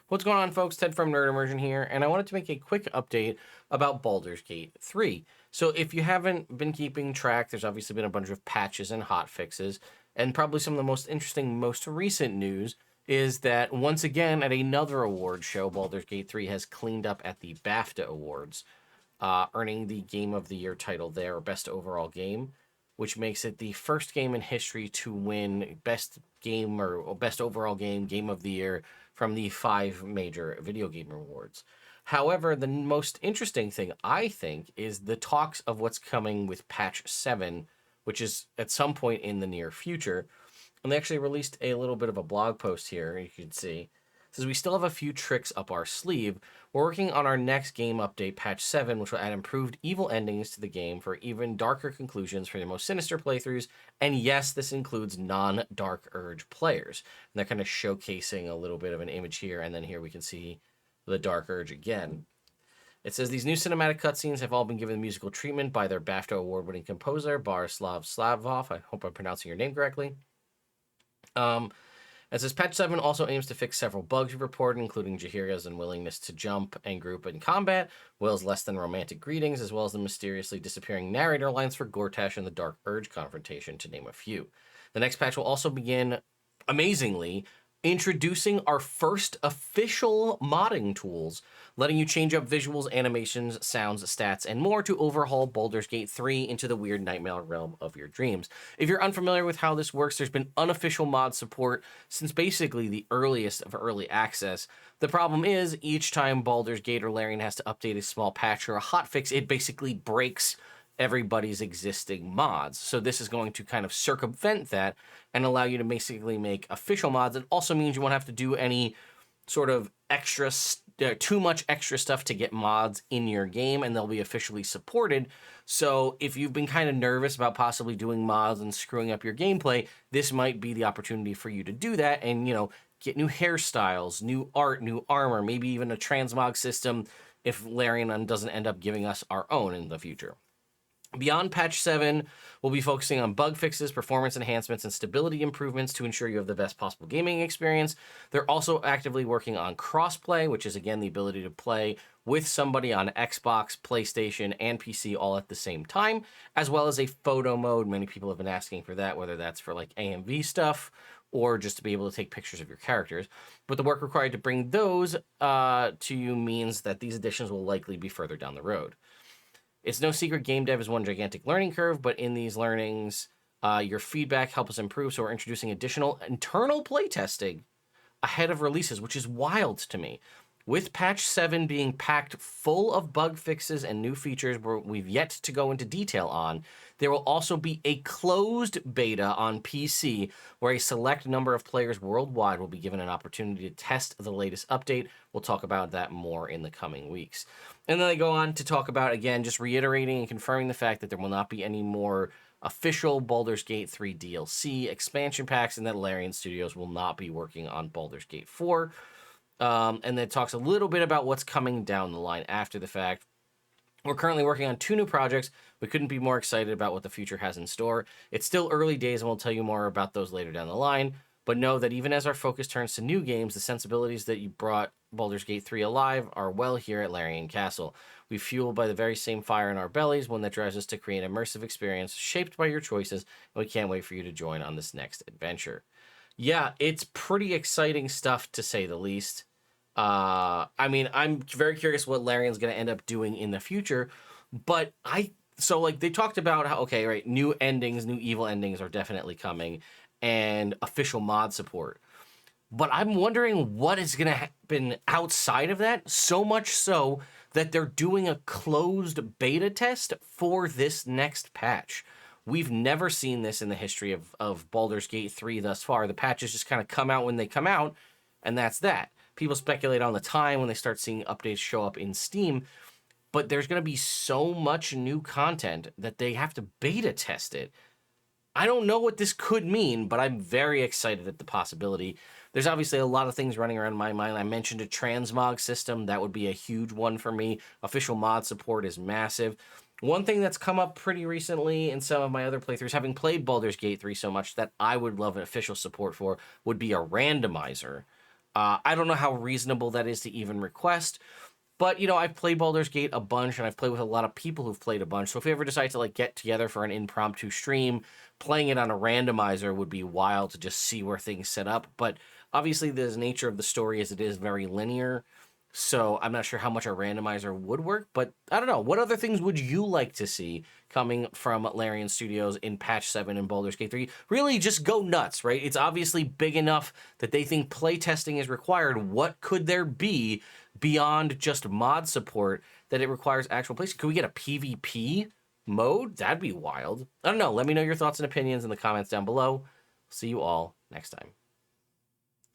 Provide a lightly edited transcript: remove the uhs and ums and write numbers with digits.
What's going on, folks? Ted from Nerd Immersion here, and I wanted to make a quick update about Baldur's Gate 3. So if you haven't been keeping track, there's obviously been a bunch of patches and hot fixes, and probably some of the most interesting, most recent news is that once again at another award show, Baldur's Gate 3 has cleaned up at the BAFTA Awards, earning the Game of the Year title there, or Best Overall Game, which makes it the first game in history to win Best Game or Best Overall Game, Game of the Year from the 5 major video game awards. However, the most interesting thing, I think, is the talks of what's coming with Patch 7, which is at some point in the near future. And they actually released a little bit of a blog post here, you can see. It says, we still have a few tricks up our sleeve. We're working on our next game update, Patch 7, which will add improved evil endings to the game for even darker conclusions for the most sinister playthroughs. And yes, this includes non-Dark Urge players. And they're kind of showcasing a little bit of an image here, and then here we can see the Dark Urge again. It says, these new cinematic cutscenes have all been given musical treatment by their BAFTA award-winning composer, Borislav Slavov. I hope I'm pronouncing your name correctly. It says, Patch 7 also aims to fix several bugs we reported, including Jahira's unwillingness to jump and group in combat, Will's less than romantic greetings, as well as the mysteriously disappearing narrator lines for Gortash and the Dark Urge confrontation, to name a few. The next patch will also begin, amazingly, introducing our first official modding tools, letting you change up visuals, animations, sounds, stats, and more to overhaul Baldur's Gate 3 into the weird nightmare realm of your dreams. If you're unfamiliar with how this works, there's been unofficial mod support since basically the earliest of early access. The problem is, each time Baldur's Gate or Larian has to update a small patch or a hotfix, it basically breaks everybody's existing mods. So this is going to kind of circumvent that and allow you to basically make official mods. It also means you won't have to do any sort of extra, too much extra stuff to get mods in your game, and they'll be officially supported. So if you've been kind of nervous about possibly doing mods and screwing up your gameplay, this might be the opportunity for you to do that and, you know, get new hairstyles, new art, new armor, maybe even a transmog system if Larian doesn't end up giving us our own in the future. Beyond Patch 7, we'll be focusing on bug fixes, performance enhancements, and stability improvements to ensure you have the best possible gaming experience. They're also actively working on crossplay, which is, again, the ability to play with somebody on Xbox, PlayStation, and PC all at the same time, as well as a photo mode. Many people have been asking for that, whether that's for like AMV stuff or just to be able to take pictures of your characters. But the work required to bring those to you means that these additions will likely be further down the road. It's no secret game dev is one gigantic learning curve, but in these learnings, your feedback helps us improve, so we're introducing additional internal playtesting ahead of releases, which is wild to me. With Patch 7 being packed full of bug fixes and new features we've yet to go into detail on, there will also be a closed beta on PC where a select number of players worldwide will be given an opportunity to test the latest update. We'll talk about that more in the coming weeks. And then they go on to talk about, again, just reiterating and confirming the fact that there will not be any more official Baldur's Gate 3 DLC expansion packs, and that Larian Studios will not be working on Baldur's Gate 4. And then it talks a little bit about what's coming down the line after the fact. We're currently working on 2 new projects. We couldn't be more excited about what the future has in store. It's still early days, and we'll tell you more about those later down the line. But know that even as our focus turns to new games, the sensibilities that you brought Baldur's Gate 3 alive are well here at Larian Castle. We're fueled by the very same fire in our bellies, one that drives us to create an immersive experience shaped by your choices, and we can't wait for you to join on this next adventure. Yeah, it's pretty exciting stuff, to say the least. I mean, I'm very curious what Larian's going to end up doing in the future, but so like they talked about how, okay, right, new endings, new evil endings are definitely coming, and official mod support. But I'm wondering what is going to happen outside of that, so much so that they're doing a closed beta test for this next patch. We've never seen this in the history of Baldur's Gate 3 thus far. The patches just kind of come out when they come out, and that's that. People speculate on the time when they start seeing updates show up in Steam, but there's going to be so much new content that they have to beta test it. I don't know what this could mean, but I'm very excited at the possibility. There's obviously a lot of things running around my mind. I mentioned a transmog system. That would be a huge one for me. Official mod support is massive. One thing that's come up pretty recently in some of my other playthroughs, having played Baldur's Gate 3 so much that I would love an official support for, would be a randomizer. I don't know how reasonable that is to even request, but I've played Baldur's Gate a bunch, and I've played with a lot of people who've played a bunch. So if we ever decide to like get together for an impromptu stream, playing it on a randomizer would be wild to just see where things set up. But obviously, the nature of the story is it is very linear. So I'm not sure how much a randomizer would work, but I don't know. What other things would you like to see coming from Larian Studios in Patch 7 and Baldur's Gate 3? Really just go nuts, right? It's obviously big enough that they think playtesting is required. What could there be beyond just mod support that it requires actual plays? Could we get a PvP mode? That'd be wild. I don't know. Let me know your thoughts and opinions in the comments down below. See you all next time.